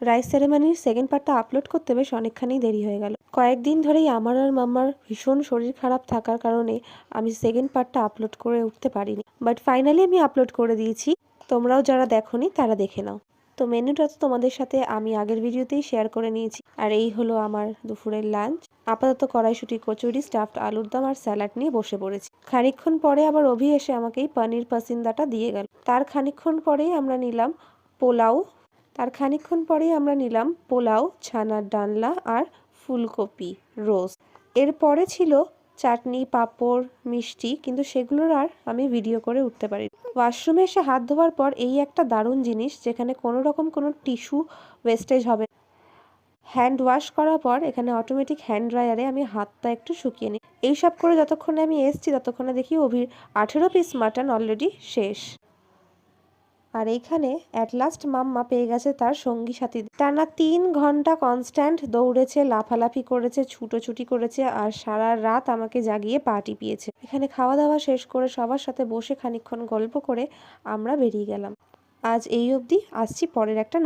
Rice সেরেমনির second পার্টটা upload করতে বেশ অনেকখানি দেরি হয়ে গেল। কয়েকদিন ধরেই আমার আর মাম্মার ভীষণ শরীর খারাপ থাকার কারণে আমি সেকেন্ড পার্টটা আপলোড করে উঠতে পারিনি, বাট ফাইনালি আমি আপলোড করে দিয়েছি। তোমরাও যারা দেখোনি তারা দেখে নাও। তো মেনুটা তো তোমাদের সাথে আমি আগের ভিডিওতেই শেয়ার করে নিয়েছি। আর এই হলো আমার দুপুরের লাঞ্চ। আপাতত কড়াইশুঁটি, কচুরি, স্টাফড আলুর দম আর স্যালাড নিয়ে বসে পড়েছি। খানিকক্ষণ পরে আবার অভি এসে আমাকে এই পনির পাসিন্দাটা দিয়ে গেল। তার খানিকক্ষণ পরেই আমরা নিলাম পোলাও, ছানার ডালনা আর ফুলকপি রোস্ট। এরপরে ছিল চাটনি, পাঁপড়, মিষ্টি, কিন্তু সেগুলোর আর আমি ভিডিও করে উঠতে পারি। ওয়াশরুমে এসে হাত ধোয়ার পর এই একটা দারুণ জিনিস, যেখানে কোনো রকম কোনো টিস্যু ওয়েস্টেজ হবে। হ্যান্ড ওয়াশ করার পর এখানে অটোমেটিক হ্যান্ড ড্রায়ারে আমি হাতটা একটু শুকিয়ে নিই। এইসব করে যতক্ষণে আমি এসছি ততক্ষণে দেখি অভির 18 পিস মাটন অলরেডি শেষ। আর এইখানে অ্যাট লাস্ট মাম্মা পেয়ে গেছে তার সঙ্গী সাথী। টানা 3 ঘন্টা কনস্ট্যান্ট দৌড়েছে, লাফালাফি করেছে, ছুটোছুটি করেছে, আর সারা রাত আমাকে জাগিয়ে পা টিপিয়েছে। এখানে খাওয়া দাওয়া শেষ করে সবার সাথে বসে খানিকক্ষণ গল্প করে আমরা বেরিয়ে গেলাম। আজ এই অবধি, আসছি পরের একটা